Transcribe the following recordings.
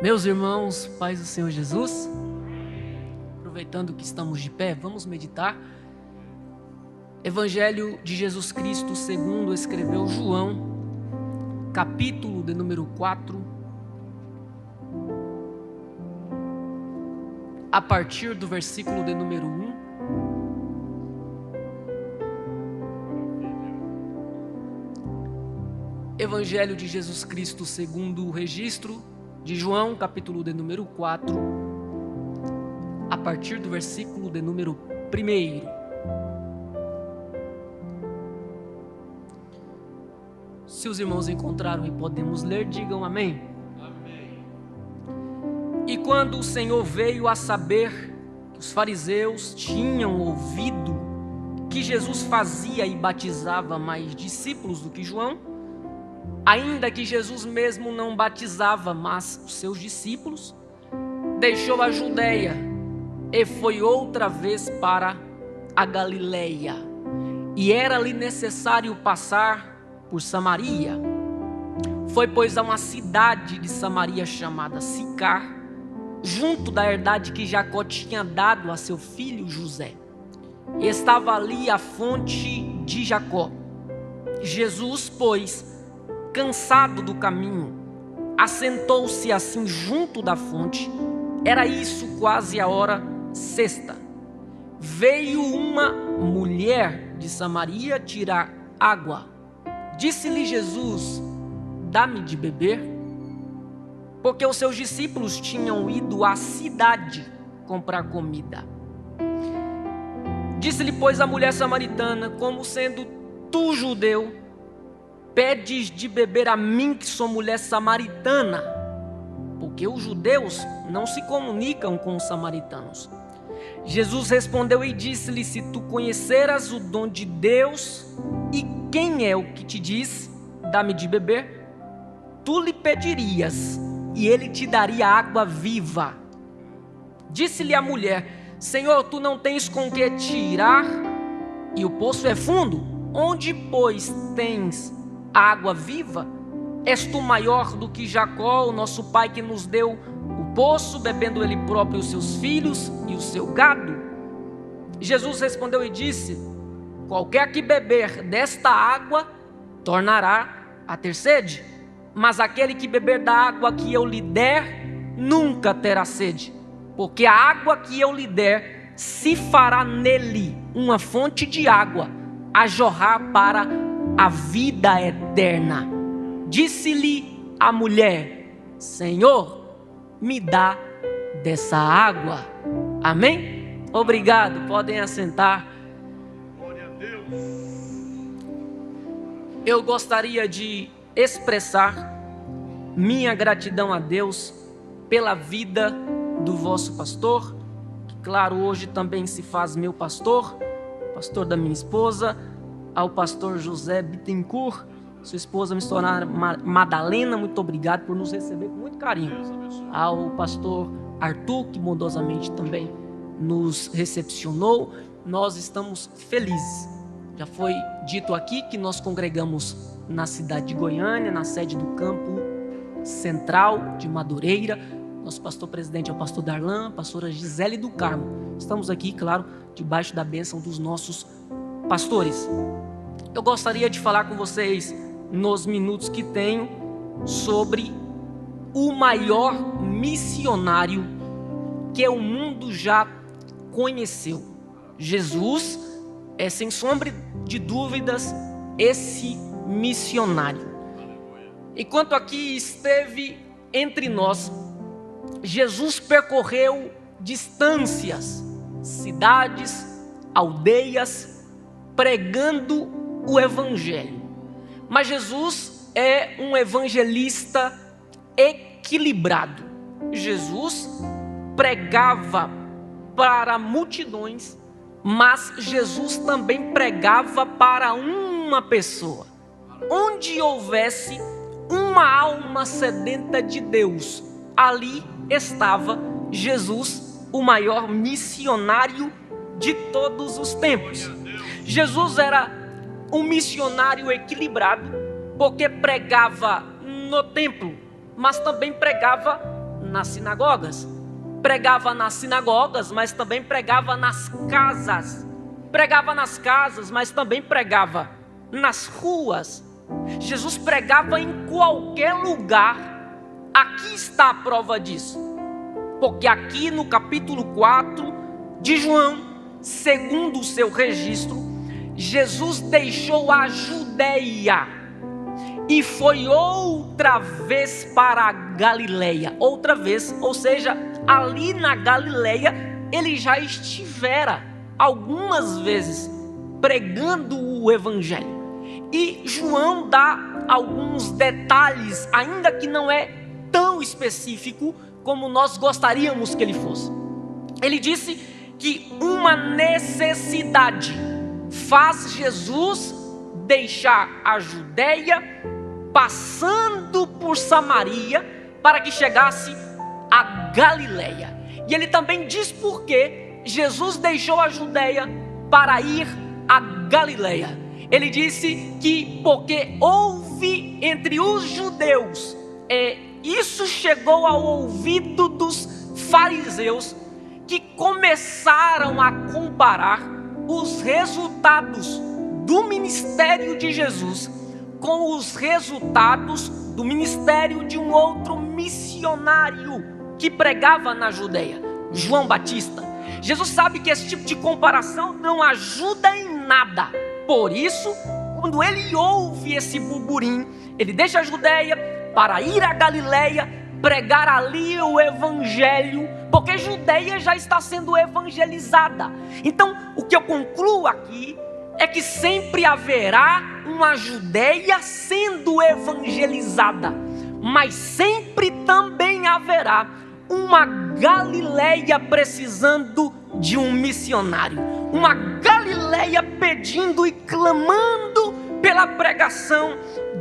Meus irmãos, paz do Senhor Jesus, aproveitando que estamos de pé, vamos meditar. Evangelho de Jesus Cristo segundo escreveu João, capítulo de número 4, a partir do versículo de número 1. Evangelho de Jesus Cristo segundo o registro de João, capítulo de número 4, a partir do versículo de número 1. Se os irmãos encontraram e podemos ler, digam amém. Amém. E quando o Senhor veio a saber que os fariseus tinham ouvido que Jesus fazia e batizava mais discípulos do que João, ainda que Jesus mesmo não batizava, mas os seus discípulos, deixou a Judeia e foi outra vez para a Galileia. E era-lhe necessário passar por Samaria. Foi, pois, a uma cidade de Samaria chamada Sicar, junto da herdade que Jacó tinha dado a seu filho José. E estava ali a fonte de Jacó. Jesus, pois, cansado do caminho, assentou-se assim junto da fonte. Era isso quase a hora sexta. Veio uma mulher de Samaria tirar água. Disse-lhe Jesus: dá-me de beber, porque os seus discípulos tinham ido à cidade comprar comida. Disse-lhe, pois, a mulher samaritana: como sendo tu judeu, pedes de beber a mim, que sou mulher samaritana? Porque os judeus não se comunicam com os samaritanos. Jesus respondeu e disse-lhe: se tu conheceras o dom de Deus e quem é o que te diz, dá-me de beber, tu lhe pedirias e ele te daria água viva. Disse-lhe a mulher: Senhor, tu não tens com que tirar e o poço é fundo. Onde, pois, tens água viva? És tu maior do que Jacó, o nosso pai, que nos deu o poço, bebendo ele próprio, os seus filhos e o seu gado? Jesus respondeu e disse: qualquer que beber desta água tornará a ter sede, mas aquele que beber da água que eu lhe der nunca terá sede, porque a água que eu lhe der se fará nele uma fonte de água a jorrar para a vida eterna. Disse-lhe a mulher: Senhor, me dá dessa água. Amém? Obrigado, podem assentar. Glória a Deus. Eu gostaria de expressar minha gratidão a Deus pela vida do vosso pastor, que claro, hoje também se faz meu pastor, pastor da minha esposa, ao pastor José Bittencourt, sua esposa missionária Madalena, muito obrigado por nos receber com muito carinho. Ao pastor Arthur, que bondosamente também nos recepcionou, nós estamos felizes. Já foi dito aqui que nós congregamos na cidade de Goiânia, na sede do campo central de Madureira. Nosso pastor presidente é o pastor Darlan, a pastora Gisele do Carmo. Estamos aqui, claro, debaixo da bênção dos nossos pastores. Eu gostaria de falar com vocês, nos minutos que tenho, sobre o maior missionário que o mundo já conheceu. Jesus é, sem sombra de dúvidas, esse missionário. Enquanto aqui esteve entre nós, Jesus percorreu distâncias, cidades, aldeias, pregando o evangelho. Mas Jesus é um evangelista equilibrado. Jesus pregava para multidões, mas Jesus também pregava para uma pessoa. Onde houvesse uma alma sedenta de Deus, ali estava Jesus, o maior missionário de todos os tempos. Jesus era um missionário equilibrado, porque pregava no templo, mas também pregava nas sinagogas. Pregava nas sinagogas, mas também pregava nas casas. Pregava nas casas, mas também pregava nas ruas. Jesus pregava em qualquer lugar. Aqui está a prova disso. Porque aqui no capítulo 4 de João, segundo o seu registro, Jesus deixou a Judeia e foi outra vez para a Galileia. Outra vez, ou seja, ali na Galileia ele já estivera algumas vezes pregando o evangelho. E João dá alguns detalhes, ainda que não é tão específico como nós gostaríamos que ele fosse. Ele disse que uma necessidade faz Jesus deixar a Judeia, passando por Samaria, para que chegasse a Galileia. E ele também diz por que Jesus deixou a Judeia para ir a Galileia. Ele disse que porque houve entre os judeus, isso chegou ao ouvido dos fariseus, que começaram a comparar os resultados do ministério de Jesus com os resultados do ministério de um outro missionário que pregava na Judeia, João Batista. Jesus sabe que esse tipo de comparação não ajuda em nada. Por isso, quando ele ouve esse burburinho, ele deixa a Judeia para ir a Galileia, pregar ali o evangelho, porque Judeia já está sendo evangelizada. Então, o que eu concluo aqui é que sempre haverá uma Judeia sendo evangelizada, mas sempre também haverá uma Galileia precisando de um missionário, uma Galileia pedindo e clamando pela pregação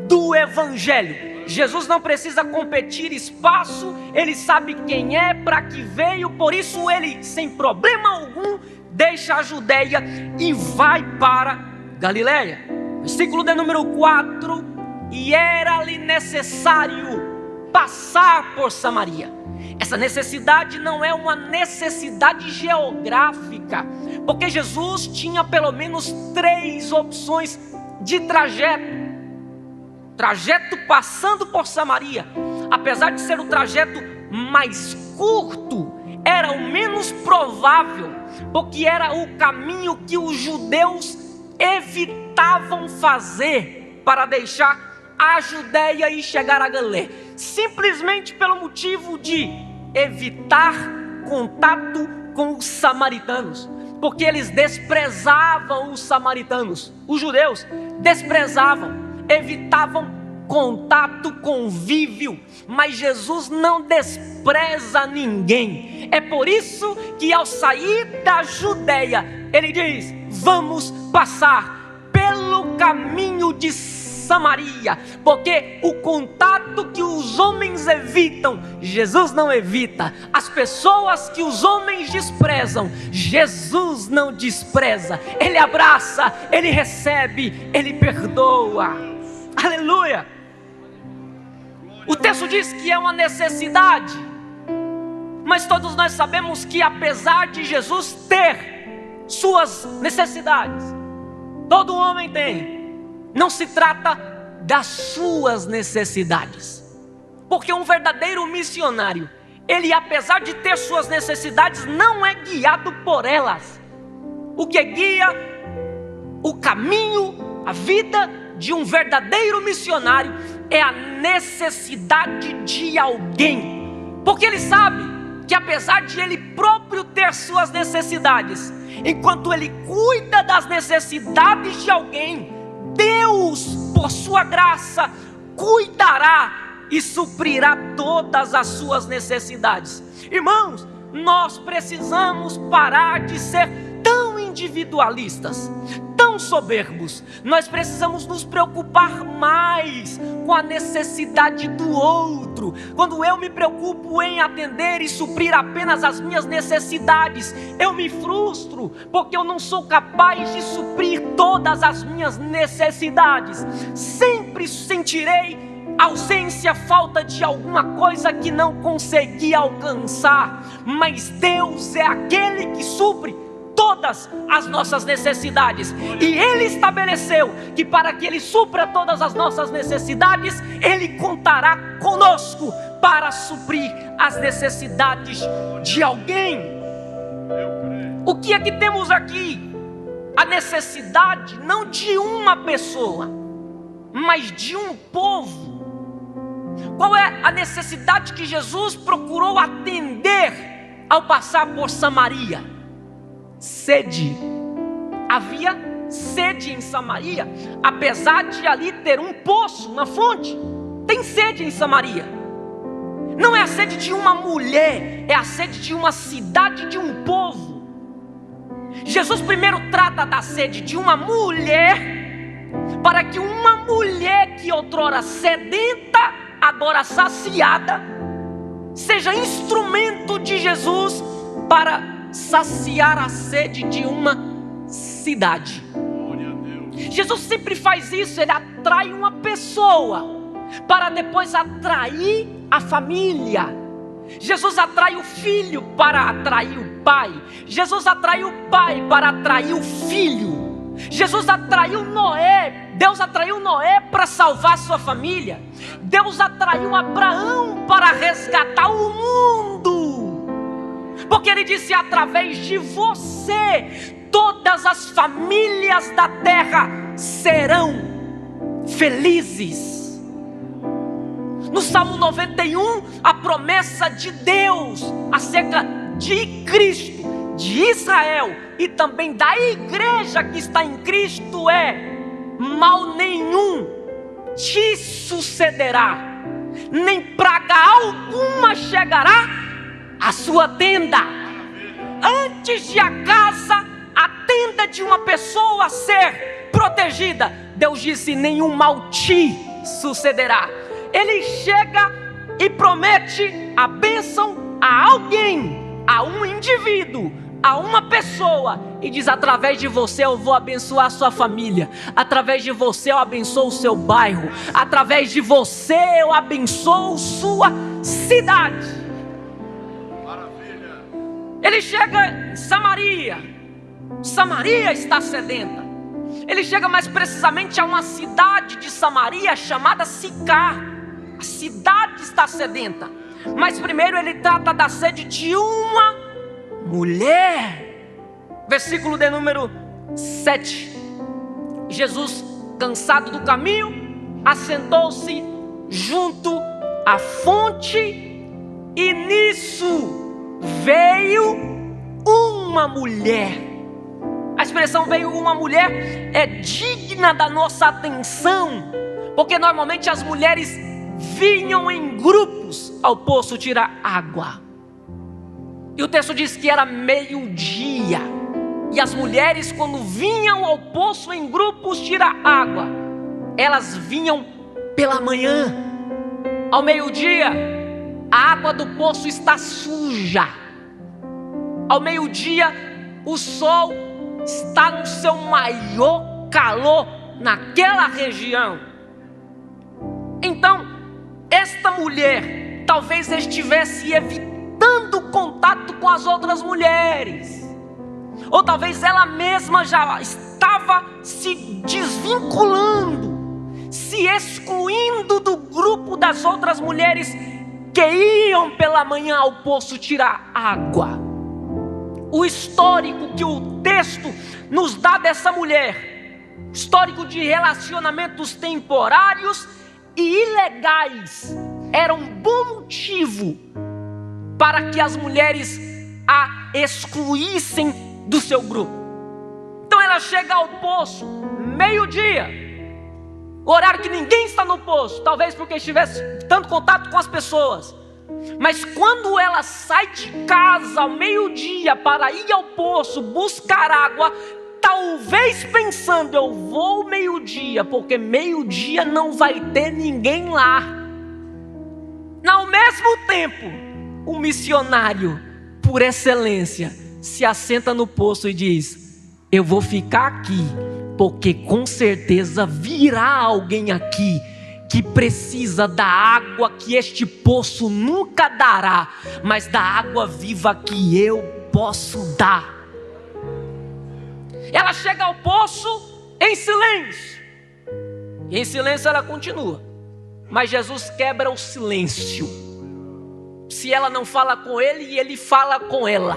do evangelho. Jesus não precisa competir espaço, ele sabe quem é, para que veio, por isso ele, sem problema algum, deixa a Judeia e vai para Galileia. Versículo de número 4: e era-lhe necessário passar por Samaria. Essa necessidade não é uma necessidade geográfica, porque Jesus tinha pelo menos 3 opções de trajeto. Trajeto passando por Samaria, apesar de ser o trajeto mais curto, era o menos provável, porque era o caminho que os judeus evitavam fazer para deixar a Judeia e chegar a Galileia, simplesmente pelo motivo de evitar contato com os samaritanos, porque eles desprezavam os samaritanos. Os judeus desprezavam, evitavam contato, convívio, mas Jesus não despreza ninguém. É por isso que ao sair da Judeia, ele diz: vamos passar pelo caminho de Samaria, porque o contato que os homens evitam, Jesus não evita. As pessoas que os homens desprezam, Jesus não despreza. Ele abraça, ele recebe, ele perdoa. Aleluia! O texto diz que é uma necessidade, mas todos nós sabemos que apesar de Jesus ter suas necessidades, todo homem tem, não se trata das suas necessidades, porque um verdadeiro missionário, ele apesar de ter suas necessidades, não é guiado por elas. O que guia o caminho, a vida de um verdadeiro missionário é a necessidade de alguém, porque ele sabe que apesar de ele próprio ter suas necessidades, enquanto ele cuida das necessidades de alguém, Deus, por sua graça, cuidará e suprirá todas as suas necessidades. Irmãos, nós precisamos parar de ser tão individualistas, tão soberbos. Nós precisamos nos preocupar mais com a necessidade do outro. Quando eu me preocupo em atender e suprir apenas as minhas necessidades, eu me frustro, porque eu não sou capaz de suprir todas as minhas necessidades. Sempre sentirei ausência, falta de alguma coisa que não conseguia alcançar, mas Deus é aquele que supre todas as nossas necessidades, e Ele estabeleceu que para que Ele supra todas as nossas necessidades, Ele contará conosco para suprir as necessidades de alguém. O que é que temos aqui? A necessidade não de uma pessoa, mas de um povo. Qual é a necessidade que Jesus procurou atender ao passar por Samaria? Sede. Havia sede em Samaria, apesar de ali ter um poço, uma fonte. Tem sede em Samaria. Não é a sede de uma mulher, é a sede de uma cidade, de um povo. Jesus primeiro trata da sede de uma mulher, para que uma mulher que outrora sedenta, agora saciada, seja instrumento de Jesus para saciar a sede de uma cidade. Jesus sempre faz isso, Ele atrai uma pessoa para depois atrair a família. Jesus atrai o filho para atrair o pai. Jesus atrai o pai para atrair o filho. Jesus atraiu Noé. Deus atraiu Noé para salvar sua família. Deus atraiu Abraão para resgatar o mundo. Porque Ele disse: através de você, todas as famílias da terra serão felizes. No Salmo 91, a promessa de Deus acerca de Cristo, de Israel e também da igreja que está em Cristo é: mal nenhum te sucederá, nem praga alguma chegará à sua tenda. Antes de a tenda de uma pessoa ser protegida, Deus disse: nenhum mal te sucederá. Ele chega e promete a bênção a alguém, a um indivíduo, a uma pessoa, e diz: através de você eu vou abençoar a sua família, através de você eu abençoo o seu bairro, através de você eu abençoo sua cidade. Maravilha. Ele chega em Samaria. Samaria está sedenta. Ele chega mais precisamente a uma cidade de Samaria chamada Sicar. A cidade está sedenta. Mas primeiro ele trata da sede de uma mulher. Versículo de número 7. Jesus, cansado do caminho, assentou-se junto à fonte, e nisso veio uma mulher. A expressão veio uma mulher é digna da nossa atenção, porque normalmente as mulheres vinham em grupos ao poço tirar água. E o texto diz que era meio-dia, e as mulheres, quando vinham ao poço em grupos tirar água, elas vinham pela manhã. Ao meio-dia, a água do poço está suja. Ao meio-dia, o sol está no seu maior calor naquela região. Então, esta mulher talvez estivesse evitando contato com as outras mulheres, ou talvez ela mesma já estava se desvinculando, se excluindo do grupo das outras mulheres que iam pela manhã ao poço tirar água. O histórico que o texto nos dá dessa mulher, histórico de relacionamentos temporários e ilegais, era um bom motivo para que as mulheres a excluíssem do seu grupo. Então ela chega ao poço meio-dia, horário que ninguém está no poço, talvez porque estivesse tanto contato com as pessoas. Mas quando ela sai de casa ao meio-dia para ir ao poço buscar água, talvez pensando: eu vou meio-dia, porque meio-dia não vai ter ninguém lá. Ao mesmo tempo, o missionário, por excelência, se assenta no poço e diz: eu vou ficar aqui, porque com certeza virá alguém aqui que precisa da água que este poço nunca dará, mas da água viva que eu posso dar. Ela chega ao poço em silêncio, e em silêncio ela continua, mas Jesus quebra o silêncio. Se ela não fala com ele, ele fala com ela.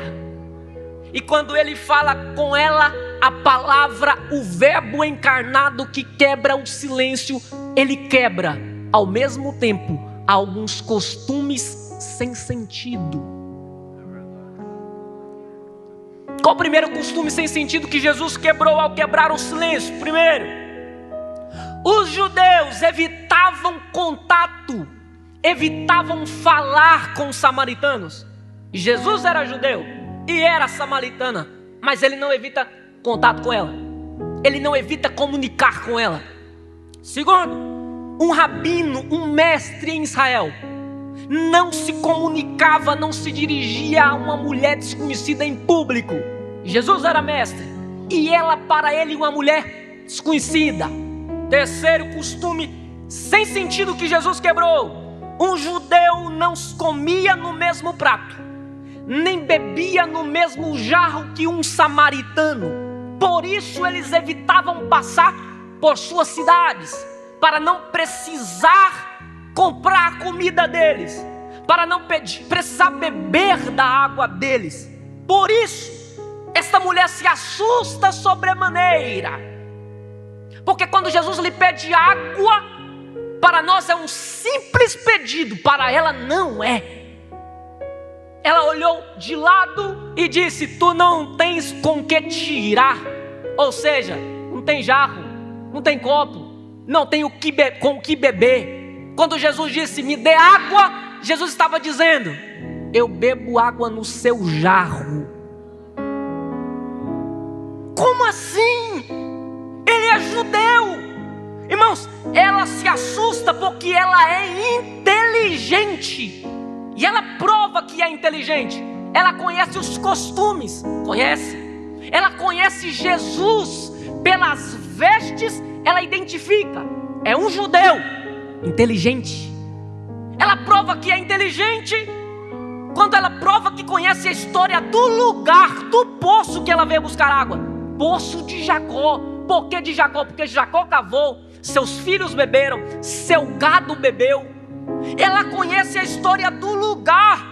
E quando ele fala com ela, a palavra, o verbo encarnado que quebra o silêncio, ele quebra ao mesmo tempo alguns costumes sem sentido. Qual o primeiro costume sem sentido que Jesus quebrou ao quebrar o silêncio? Primeiro, os judeus evitavam contato, evitavam falar com os samaritanos. Jesus era judeu e era samaritana, mas ele não evita contato com ela, ele não evita comunicar com ela. Segundo, um rabino, um mestre em Israel, não se comunicava, não se dirigia a uma mulher desconhecida em público. Jesus era mestre e ela para ele uma mulher desconhecida. Terceiro costume sem sentido que Jesus quebrou: um judeu não comia no mesmo prato, nem bebia no mesmo jarro que um samaritano. Por isso eles evitavam passar por suas cidades, para não precisar comprar a comida deles, para não precisar beber da água deles. Por isso, esta mulher se assusta sobremaneira, porque quando Jesus lhe pede água, para nós é um simples pedido, para ela não é. Ela olhou de lado e disse: tu não tens com que tirar. Ou seja, não tem jarro, não tem copo, não tem com o que beber. Quando Jesus disse: me dê água, Jesus estava dizendo: eu bebo água no seu jarro. Como assim? Ele é judeu. Irmãos, ela se assusta porque ela é inteligente. E ela prova que é inteligente. Ela conhece os costumes, conhece. Ela conhece Jesus. Pelas vestes, ela identifica. É um judeu inteligente. Ela prova que é inteligente quando ela prova que conhece a história do lugar, do poço que ela veio buscar água. Poço de Jacó. Por que de Jacó? Porque Jacó cavou, seus filhos beberam, seu gado bebeu. Ela conhece a história do lugar.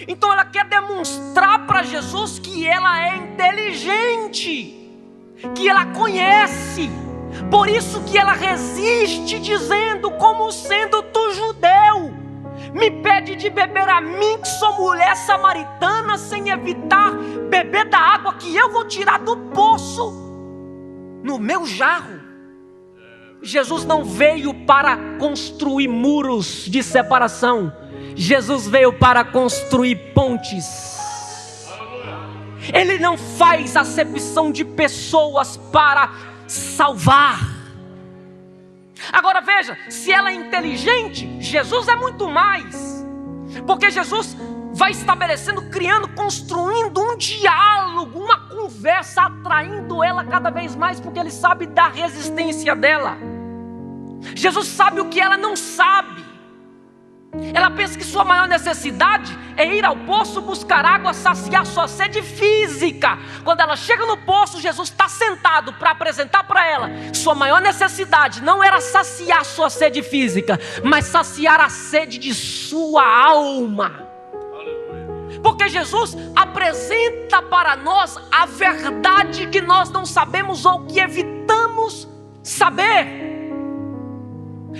Então ela quer demonstrar para Jesus que ela é inteligente, que ela conhece. Por isso que ela resiste, dizendo: como sendo tu judeu, me pede de beber a mim, que sou mulher samaritana, sem evitar beber da água que eu vou tirar do poço no meu jarro. Jesus não veio para construir muros de separação. Jesus veio para construir pontes. Ele não faz acepção de pessoas para salvar. Agora veja, se ela é inteligente, Jesus é muito mais. Porque Jesus vai estabelecendo, criando, construindo um diálogo, uma conversa, atraindo ela cada vez mais, porque ele sabe da resistência dela. Jesus sabe o que ela não sabe. Ela pensa que sua maior necessidade é ir ao poço buscar água, saciar sua sede física. Quando ela chega no poço, Jesus está sentado para apresentar para ela: sua maior necessidade não era saciar sua sede física, mas saciar a sede de sua alma. Porque Jesus apresenta para nós a verdade que nós não sabemos ou que evitamos saber.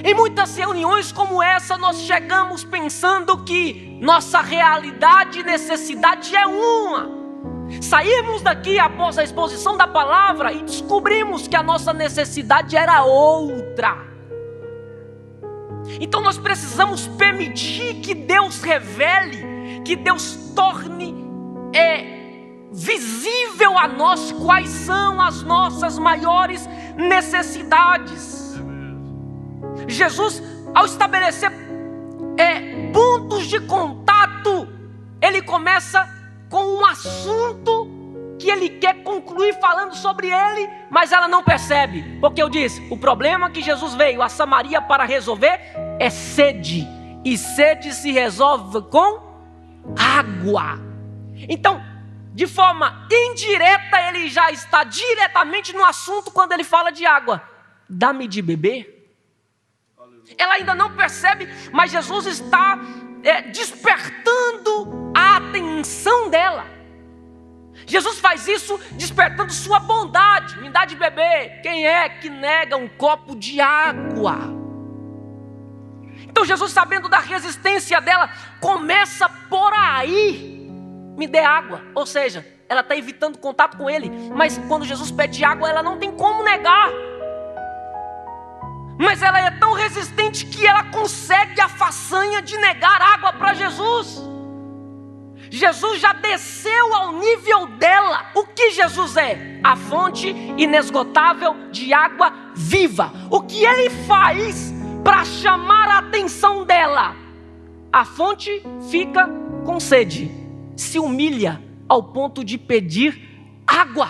Em muitas reuniões como essa, nós chegamos pensando que nossa realidade e necessidade é uma. Saímos daqui após a exposição da palavra e descobrimos que a nossa necessidade era outra. Então nós precisamos permitir que Deus revele, que Deus torne visível a nós quais são as nossas maiores necessidades. Jesus, ao estabelecer pontos de contato, ele começa com um assunto que ele quer concluir falando sobre ele, mas ela não percebe. Porque eu disse, o problema que Jesus veio a Samaria para resolver é sede. E sede se resolve com água. Então, de forma indireta, ele já está diretamente no assunto quando ele fala de água. Dá-me de beber. Ela ainda não percebe, mas Jesus está despertando a atenção dela. Jesus faz isso despertando sua bondade. Me dá de beber. Quem é que nega um copo de água? Então Jesus, sabendo da resistência dela, começa por aí. Me dê água. Ou seja, ela está evitando contato com ele. Mas quando Jesus pede água, ela não tem como negar. Mas ela é tão resistente que ela consegue a façanha de negar água para Jesus. Jesus já desceu ao nível dela. O que Jesus é? A fonte inesgotável de água viva. O que ele faz para chamar a atenção dela? A fonte fica com sede, se humilha ao ponto de pedir água.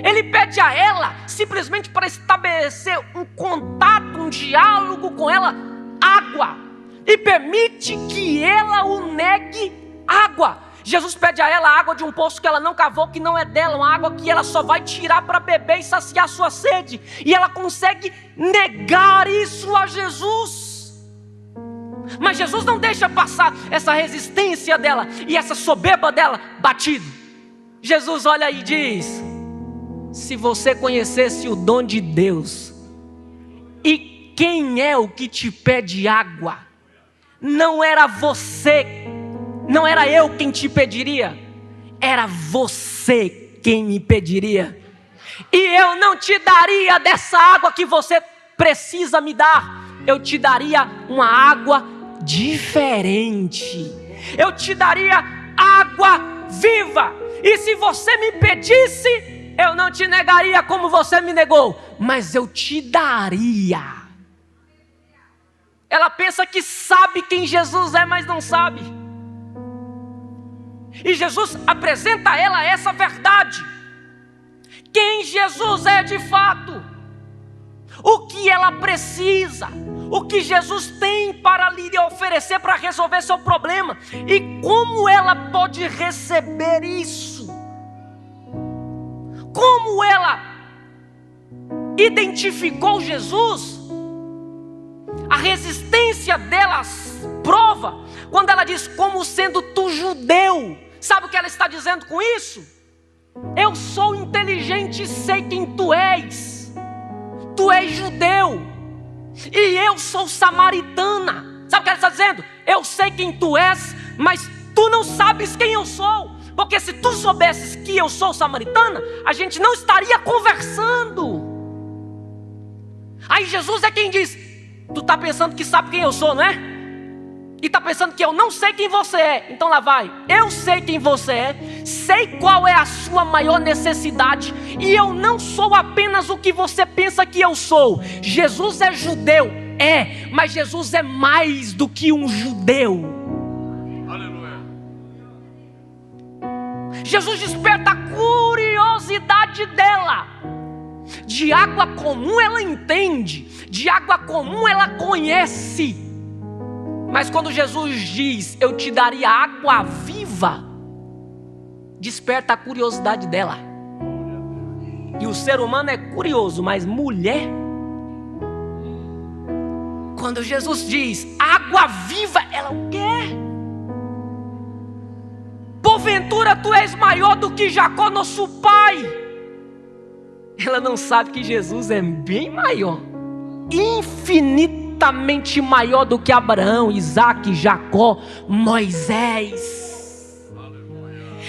Ele pede a ela, simplesmente para estabelecer um contato, um diálogo com ela, água. E permite que ela o negue água. Jesus pede a ela água de um poço que ela não cavou, que não é dela, uma água que ela só vai tirar para beber e saciar sua sede. E ela consegue negar isso a Jesus. Mas Jesus não deixa passar essa resistência dela e essa soberba dela batido. Jesus olha e diz: se você conhecesse o dom de Deus e quem é o que te pede água, não era você, não era eu quem te pediria, era você quem me pediria. E eu não te daria dessa água que você precisa me dar, eu te daria uma água diferente, eu te daria água viva. E se você me pedisse, eu não te negaria como você me negou, mas eu te daria. Ela pensa que sabe quem Jesus é, mas não sabe. E Jesus apresenta a ela essa verdade. Quem Jesus é de fato. O que ela precisa. O que Jesus tem para lhe oferecer para resolver seu problema. E como ela pode receber isso. Como ela identificou Jesus, a resistência dela prova quando ela diz: como sendo tu judeu. Sabe o que ela está dizendo com isso? Eu sou inteligente e sei quem tu és. Tu és judeu e eu sou samaritana. Sabe o que ela está dizendo? Eu sei quem tu és, mas tu não sabes quem eu sou. Porque se tu soubesses que eu sou samaritana, a gente não estaria conversando. Aí Jesus é quem diz: tu está pensando que sabe quem eu sou, não é? E está pensando que eu não sei quem você é. Então lá vai, eu sei quem você é, sei qual é a sua maior necessidade, e eu não sou apenas o que você pensa que eu sou. Jesus é judeu, mas Jesus é mais do que um judeu. Jesus desperta a curiosidade dela. De água comum ela entende, de água comum ela conhece. Mas quando Jesus diz: eu te daria água viva, desperta a curiosidade dela. E o ser humano é curioso, mas mulher, quando Jesus diz água viva, ela o quer. Porventura tu és maior do que Jacó, nosso pai. Ela não sabe que Jesus é bem maior, infinitamente maior do que Abraão, Isaac, Jacó, Moisés.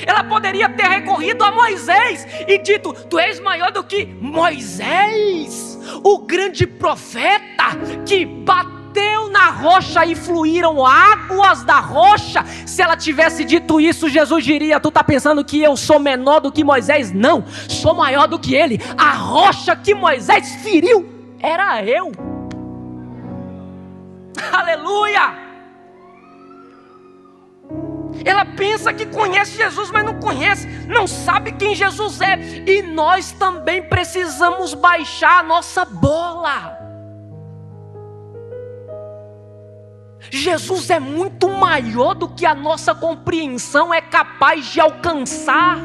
Ela poderia ter recorrido a Moisés e dito: tu és maior do que Moisés, o grande profeta que bateu na rocha e fluíram águas da rocha. Se ela tivesse dito isso, Jesus diria: tu está pensando que eu sou menor do que Moisés? Não, sou maior do que ele. A rocha que Moisés feriu era eu. Aleluia! Ela pensa que conhece Jesus, mas não conhece. não sabe quem Jesus é. E nós também precisamos baixar a nossa bola. Jesus é muito maior do que a nossa compreensão é capaz de alcançar.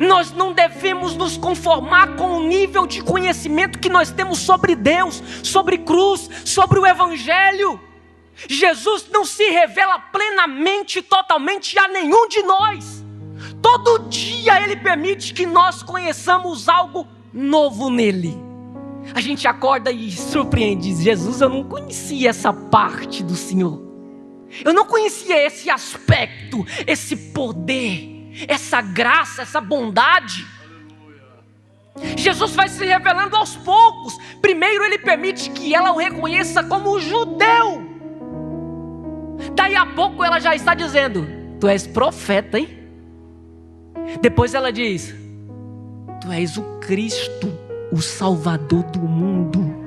Nós não devemos nos conformar com o nível de conhecimento que nós temos sobre Deus, sobre cruz, sobre o Evangelho. Jesus não se revela plenamente, totalmente a nenhum de nós. Todo dia Ele permite que nós conheçamos algo novo nele. A gente acorda e surpreende, diz: Jesus, eu não conhecia essa parte do Senhor. Eu não conhecia esse aspecto, esse poder, essa graça, essa bondade. Jesus vai se revelando aos poucos. Primeiro Ele permite que ela o reconheça como judeu. Daí a pouco ela já está dizendo: tu és profeta, hein? Depois ela diz: tu és o Cristo, o Salvador do mundo.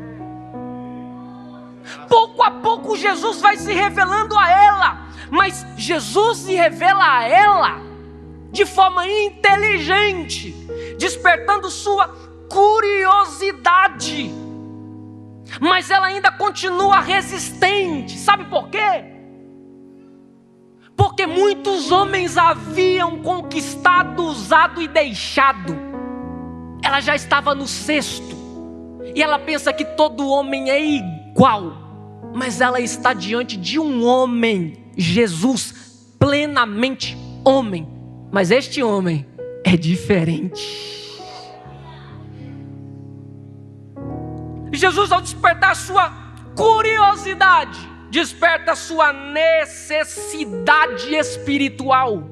Pouco a pouco Jesus vai se revelando a ela. Mas Jesus se revela a ela de forma inteligente, despertando sua curiosidade. Mas ela ainda continua resistente. Sabe por quê? Porque muitos homens haviam conquistado, usado e deixado. Ela já estava no cesto. E ela pensa que todo homem é igual. Mas ela está diante de um homem, Jesus, plenamente homem. Mas este homem é diferente. Jesus, ao despertar sua curiosidade, desperta sua necessidade espiritual.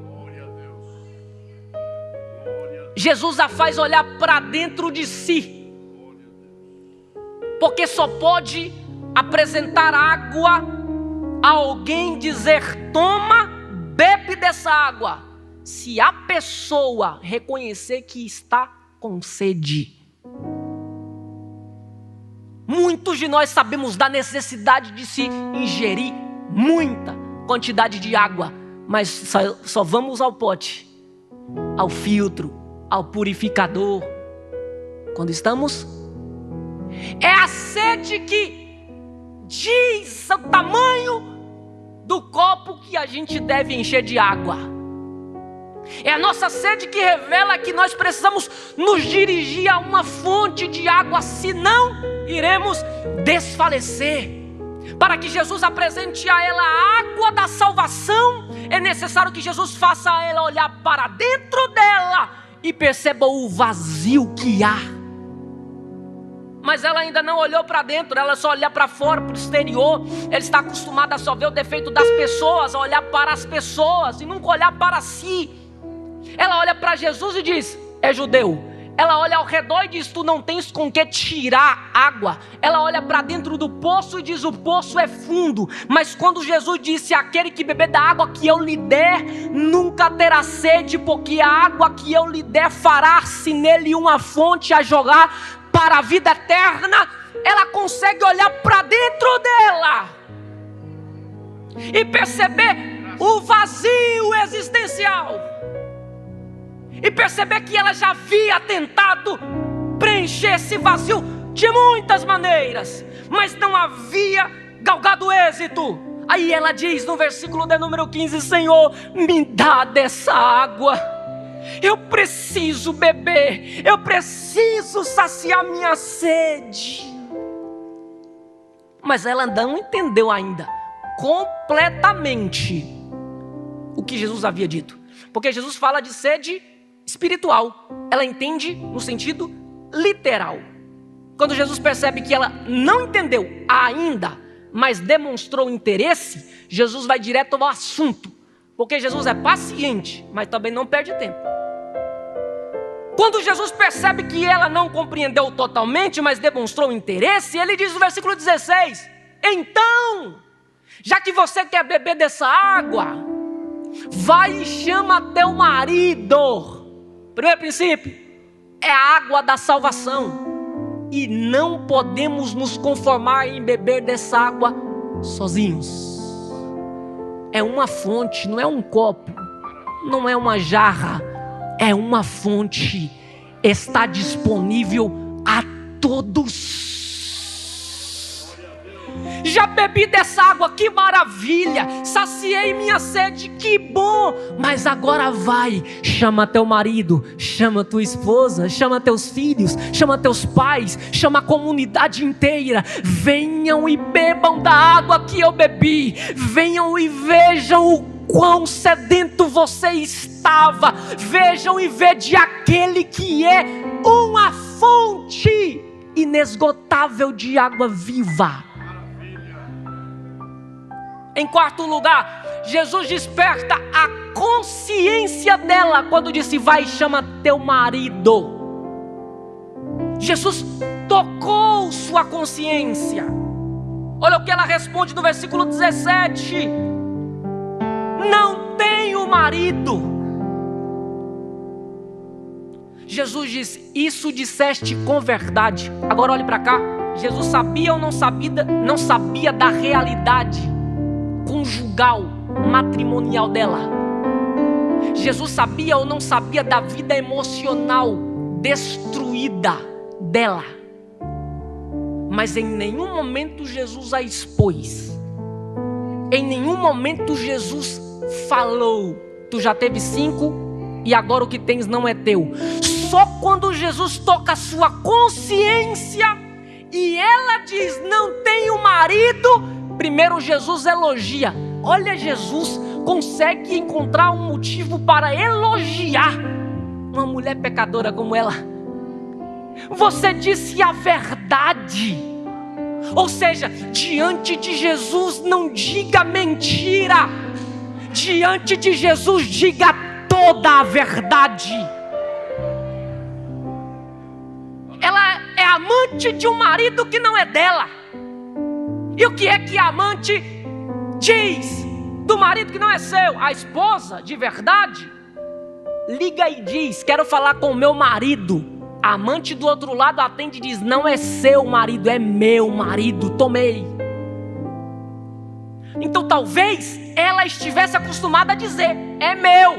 Jesus a faz olhar para dentro de si. Porque só pode apresentar água a alguém, dizer: toma, bebe dessa água, se a pessoa reconhecer que está com sede. Muitos de nós sabemos da necessidade de se ingerir muita quantidade de água, mas só vamos ao pote, ao filtro, ao purificador quando estamos. É a sede que diz o tamanho do copo que a gente deve encher de água. É a nossa sede que revela que nós precisamos nos dirigir a uma fonte de água, senão iremos desfalecer. Para que Jesus apresente a ela a água da salvação, é necessário que Jesus faça a ela olhar para dentro dela e perceba o vazio que há. Mas ela ainda não olhou para dentro, ela só olha para fora, para o exterior. Ela está acostumada a só ver o defeito das pessoas, a olhar para as pessoas e nunca olhar para si. Ela olha para Jesus e diz: é judeu. Ela olha ao redor e diz: tu não tens com que tirar água. Ela olha para dentro do poço e diz: o poço é fundo. Mas quando Jesus disse: aquele que beber da água que eu lhe der nunca terá sede, porque a água que eu lhe der fará-se nele uma fonte a jogar para a vida eterna. Ela consegue olhar para dentro dela e perceber o vazio existencial, e perceber que ela já havia tentado preencher esse vazio de muitas maneiras, mas não havia galgado êxito. Aí ela diz no versículo de número 15: Senhor, me dá dessa água, eu preciso beber, eu preciso saciar minha sede. Mas ela não entendeu ainda completamente o que Jesus havia dito, porque Jesus fala de sede espiritual, ela entende no sentido literal. Quando Jesus percebe que ela não entendeu ainda, mas demonstrou interesse, Jesus vai direto ao assunto, porque Jesus é paciente, mas também não perde tempo. Quando Jesus percebe que ela não compreendeu totalmente, mas demonstrou interesse, ele diz no versículo 16: então, já que você quer beber dessa água, vai e chama teu marido. Primeiro princípio, é a água da salvação. E não podemos nos conformar em beber dessa água sozinhos. É uma fonte, não é um copo, não é uma jarra, é uma fonte, está disponível a todos. Já bebi dessa água, que maravilha, saciei minha sede, que bom. Mas agora vai, chama teu marido, chama tua esposa, chama teus filhos, chama teus pais, chama a comunidade inteira. Venham e bebam da água que eu bebi. Venham e vejam o quão sedento você estava. Vejam e vede aquele que é uma fonte inesgotável de água viva. Em quarto lugar, Jesus desperta a consciência dela quando disse: vai e chama teu marido. Jesus tocou sua consciência. Olha o que ela responde no versículo 17: não tenho marido. Jesus diz: isso disseste com verdade. Agora olhe para cá. Jesus sabia ou não sabia da realidade conjugal, matrimonial dela? Jesus sabia ou não sabia da vida emocional destruída dela? Mas em nenhum momento Jesus a expôs. Em nenhum momento Jesus falou: tu já teve 5 e agora o que tens não é teu. Só quando Jesus toca a sua consciência e ela diz: não tenho marido, primeiro Jesus elogia. Olha, Jesus consegue encontrar um motivo para elogiar uma mulher pecadora como ela. Você disse a verdade. Ou seja, diante de Jesus não diga mentira. Diante de Jesus diga toda a verdade. Ela é amante de um marido que não é dela. E o que é que a amante diz do marido que não é seu? A esposa de verdade liga e diz: quero falar com o meu marido. A amante do outro lado atende e diz: não é seu marido, é meu marido, tomei. Então talvez ela estivesse acostumada a dizer: é meu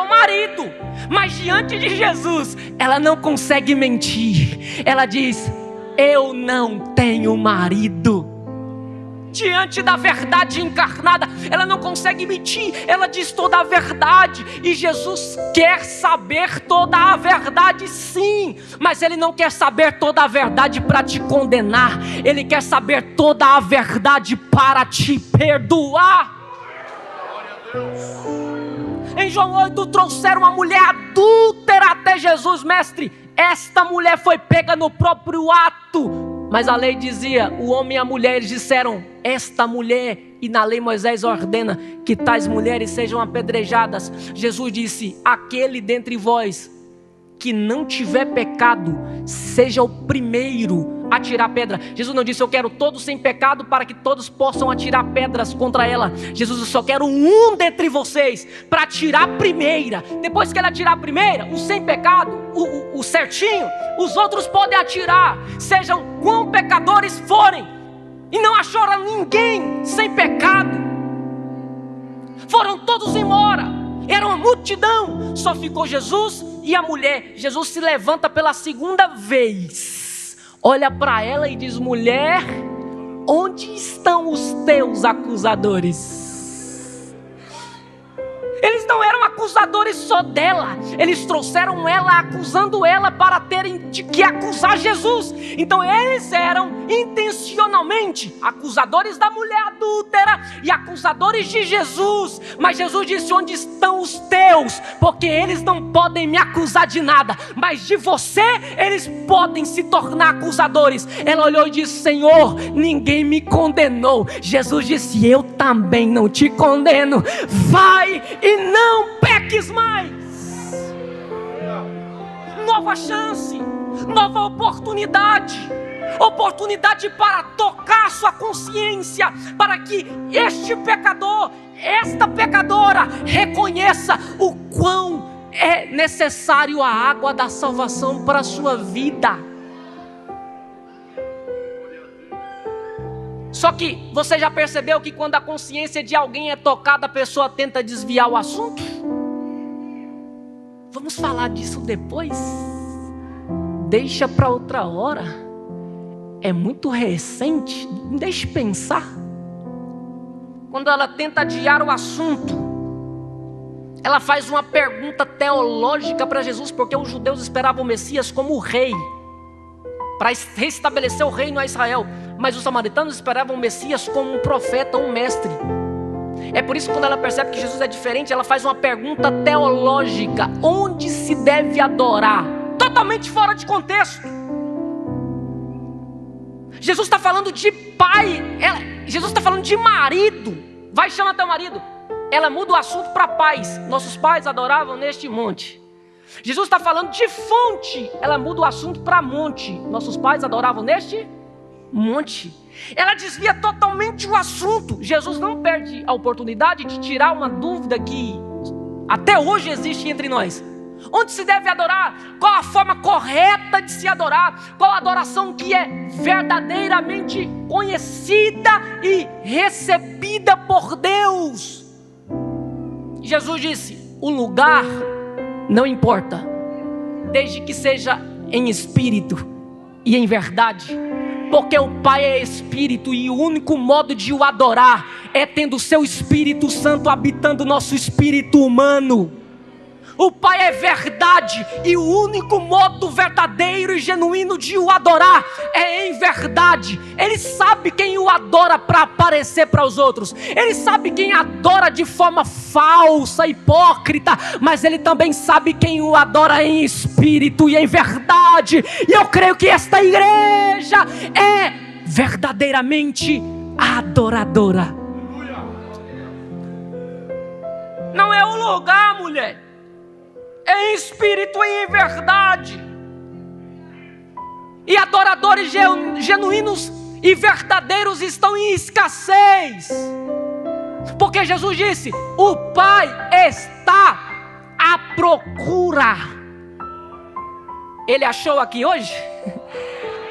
marido. Mas diante de Jesus ela não consegue mentir. Ela diz: eu não tenho marido. Diante da verdade encarnada, ela não consegue mentir, ela diz toda a verdade. E Jesus quer saber toda a verdade, sim, mas Ele não quer saber toda a verdade para te condenar. Ele quer saber toda a verdade para te perdoar. Em João 8 trouxeram uma mulher adúltera até Jesus: mestre, esta mulher foi pega no próprio ato. Mas a lei dizia: o homem e a mulher. Eles disseram: esta mulher. E na lei Moisés ordena que tais mulheres sejam apedrejadas. Jesus disse: aquele dentre vós que não tiver pecado, seja o primeiro a tirar pedra. Jesus não disse: eu quero todos sem pecado para que todos possam atirar pedras contra ela. Jesus disse: só quero um dentre vocês para atirar a primeira. Depois que ela atirar a primeira, o sem pecado, o certinho, os outros podem atirar, sejam quão pecadores forem. E não acharam ninguém sem pecado. Foram todos embora. Era uma multidão. Só ficou Jesus e a mulher. Jesus se levanta pela segunda vez, olha para ela e diz: mulher, onde estão os teus acusadores? Eles não eram acusadores só dela, eles trouxeram ela acusando ela para terem de que acusar Jesus. Então eles eram intencionalmente acusadores da mulher adúltera e acusadores de Jesus. Mas Jesus disse: onde estão os teus? Porque eles não podem me acusar de nada, mas de você eles podem se tornar acusadores. Ela olhou e disse: Senhor, ninguém me condenou. Jesus disse: eu também não te condeno. Vai e não peques mais. Nova chance, nova oportunidade. Oportunidade para tocar sua consciência, para que este pecador, esta pecadora reconheça o quão é necessário a água da salvação para a sua vida. Só que você já percebeu que quando a consciência de alguém é tocada, a pessoa tenta desviar o assunto? vamos falar disso depois. Deixa para outra hora. É muito recente. Deixa eu pensar. Quando ela tenta adiar o assunto, ela faz uma pergunta teológica para Jesus, porque os judeus esperavam o Messias como rei, para restabelecer o reino a Israel. Mas os samaritanos esperavam o Messias como um profeta, um mestre. É por isso que quando ela percebe que Jesus é diferente, ela faz uma pergunta teológica: onde se deve adorar? Totalmente fora de contexto. Jesus está falando de pai, Jesus está falando de marido. Vai, chama teu marido. Ela muda o assunto para pais. Nossos pais adoravam neste monte. Jesus está falando de fonte. Ela muda o assunto para monte. Nossos pais adoravam neste monte. Ela desvia totalmente o assunto. Jesus não perde a oportunidade de tirar uma dúvida que até hoje existe entre nós. Onde se deve adorar? Qual a forma correta de se adorar? Qual a adoração que é verdadeiramente conhecida e recebida por Deus? Jesus disse: o lugar não importa, desde que seja em espírito e em verdade. Porque o Pai é Espírito e o único modo de o adorar é tendo o seu Espírito Santo habitando o nosso espírito humano. O Pai é verdade e o único modo verdadeiro e genuíno de o adorar é em verdade. Ele sabe quem o adora para aparecer para os outros. Ele sabe quem adora de forma falsa, hipócrita. Mas Ele também sabe quem o adora em espírito e em verdade. E eu creio que esta igreja é verdadeiramente adoradora. Não é o lugar, mulher. É em espírito e em verdade. E adoradores genuínos e verdadeiros estão em escassez. Porque Jesus disse: o Pai está à procura. Ele achou aqui hoje?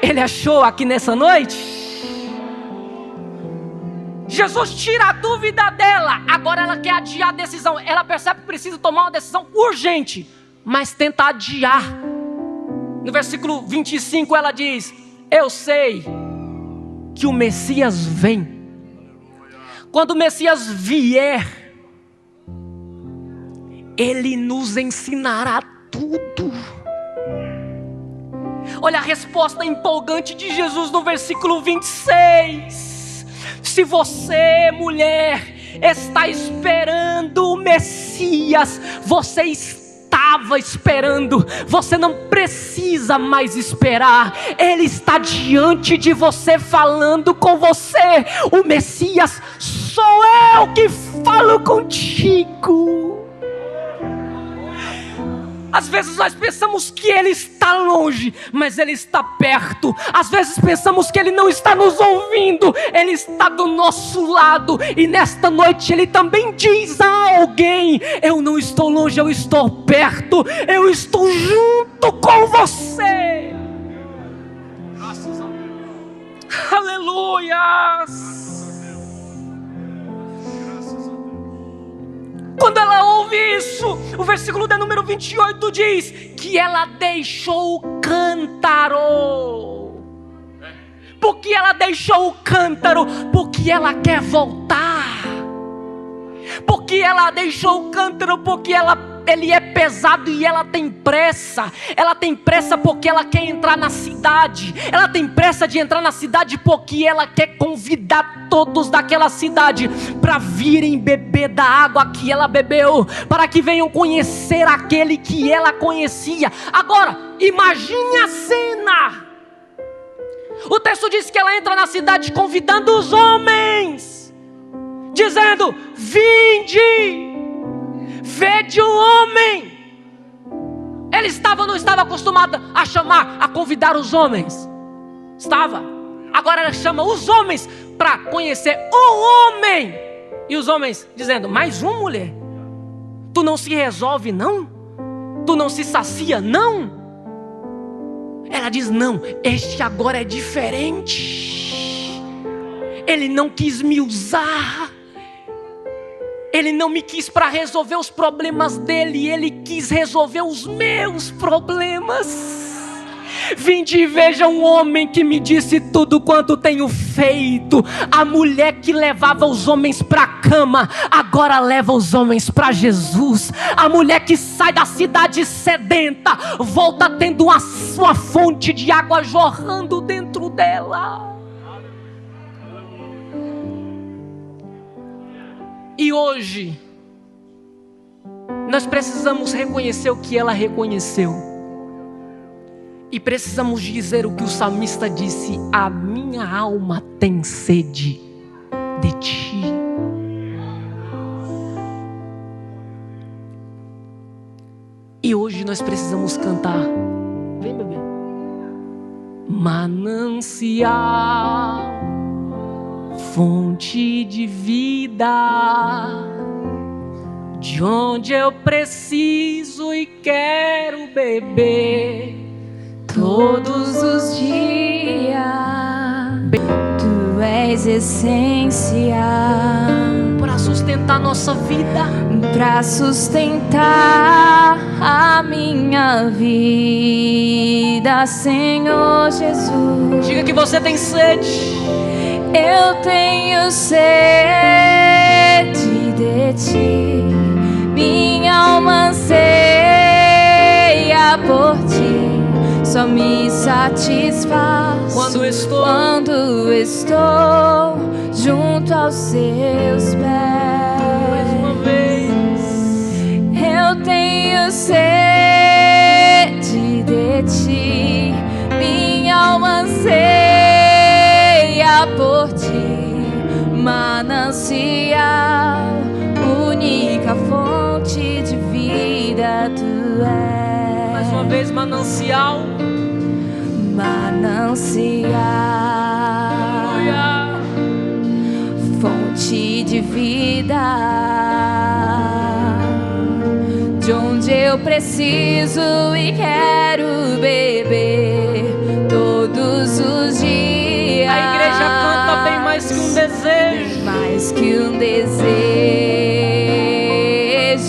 Ele achou aqui nessa noite? Jesus tira a dúvida dela. Agora ela quer adiar a decisão. Ela percebe que precisa tomar uma decisão urgente, mas tenta adiar. No versículo 25 ela diz: eu sei que o Messias vem. Quando o Messias vier, Ele nos ensinará tudo. Olha a resposta empolgante de Jesus no versículo 26. Se você, mulher, está esperando o Messias, você estava esperando, você não precisa mais esperar. Ele está diante de você, falando com você. O Messias sou eu que falo contigo. Às vezes nós pensamos que Ele está longe, mas Ele está perto. Às vezes pensamos que Ele não está nos ouvindo, Ele está do nosso lado. E nesta noite Ele também diz a alguém: eu não estou longe, eu estou perto. Eu estou junto com você. Graças a Deus. Aleluias. Quando ela ouve isso, o versículo de número 28 diz que ela deixou o cântaro. Por que ela deixou o cântaro? Porque ela quer voltar. Porque ela deixou o cântaro? Porque ele é pesado e ela tem pressa. Ela tem pressa porque ela quer entrar na cidade. Ela tem pressa de entrar na cidade porque ela quer convidar todos daquela cidade para virem beber da água que ela bebeu, para que venham conhecer aquele que ela conhecia. Agora, imagine a cena. O texto diz que ela entra na cidade convidando os homens, dizendo: vinde, vede o homem. Ele estava ou não estava acostumada a chamar, a convidar os homens? Estava. Agora ela chama os homens para conhecer o homem. E os homens dizendo: mais um, mulher? Tu não se resolve não? Tu não se sacia não? Ela diz: não, este agora é diferente. Ele não quis me usar. Ele não me quis para resolver os problemas dele, ele quis resolver os meus problemas. Vinde e veja um homem que me disse tudo quanto tenho feito. A mulher que levava os homens para a cama, agora leva os homens para Jesus. A mulher que sai da cidade sedenta, volta tendo uma fonte de água jorrando dentro dela. E hoje, nós precisamos reconhecer o que ela reconheceu. E precisamos dizer o que o salmista disse: a minha alma tem sede de ti. E hoje nós precisamos cantar. Vem, bebê. Manancial, fonte de vida, de onde eu preciso e quero beber todos os dias. Tu és essência para sustentar nossa vida, para sustentar a minha vida, Senhor Jesus. Diga que você tem sede. Eu tenho sede de ti, minha alma anseia por ti. Só me satisfaz quando estou junto aos seus pés. Mais uma vez. Eu tenho sede de ti, minha alma anseia por ti. Manancial, única fonte de vida tu és. Mais uma vez, manancial. Manancial, fonte de vida, de onde eu preciso e quero beber todos os dias. A igreja canta bem mais que um desejo, mais que um desejo.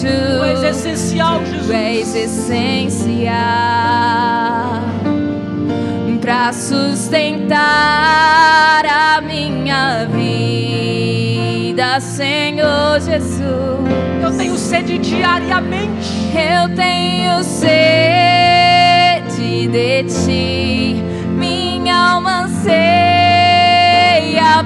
Tu és essencial, Jesus. Tu és essencial para sustentar a minha vida, Senhor Jesus. Eu tenho sede diariamente. Eu tenho sede de ti, minha alma anseia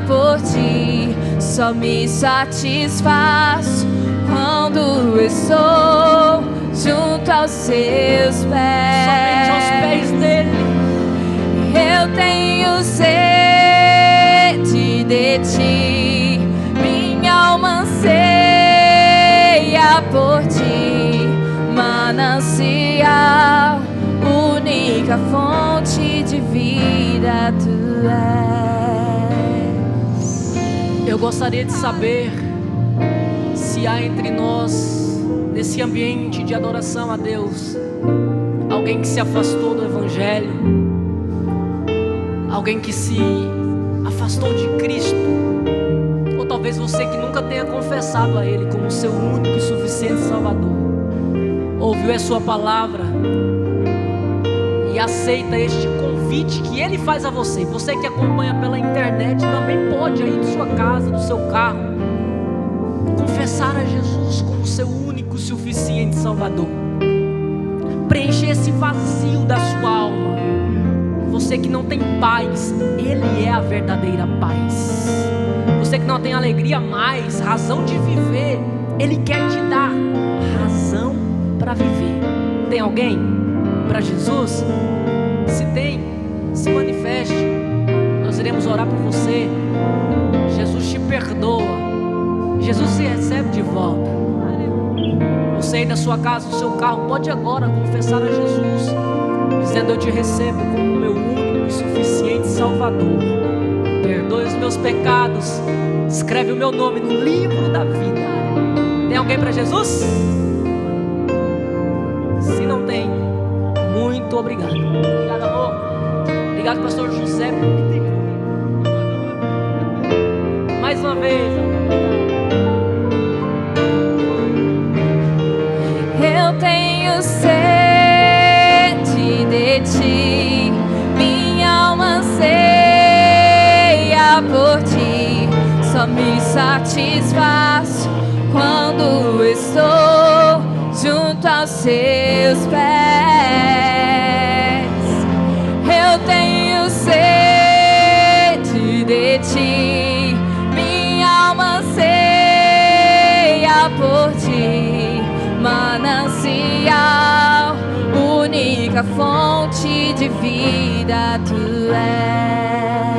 por ti. Só me satisfaz quando estou junto aos seus pés. Somente aos pés dele. Eu tenho sede de ti, minha alma anseia por ti. Manancial, única fonte de vida tu és. Eu gostaria de saber se há entre nós, nesse ambiente de adoração a Deus, alguém que se afastou do Evangelho, alguém que se afastou de Cristo, ou talvez você que nunca tenha confessado a Ele como seu único e suficiente Salvador, ouviu a sua palavra e aceita este convite que Ele faz a você. Você que acompanha pela internet também pode aí de sua casa, do seu carro, confessar a Jesus como seu único e suficiente Salvador, preencher esse vazio da sua alma. Você que não tem paz, Ele é a verdadeira paz. Você que não tem alegria mais, razão de viver, Ele quer te dar razão para viver. Tem alguém para Jesus? Se tem, se manifeste. Nós iremos orar por você. Jesus te perdoa. Jesus se recebe de volta. Você aí da sua casa, do seu carro, pode agora confessar a Jesus, dizendo: eu te recebo como meu único e suficiente Salvador. Perdoe os meus pecados, escreve o meu nome no livro da vida. Tem alguém para Jesus? Se não tem, muito obrigado. Obrigado, amor. Obrigado, pastor José. Mais uma vez, amor. tenho sede de ti, minha alma anseia por ti. Só me satisfaço quando estou junto aos seus pés. Eu tenho sede de ti, minha alma anseia por ti. Manancial, única fonte de vida tu és.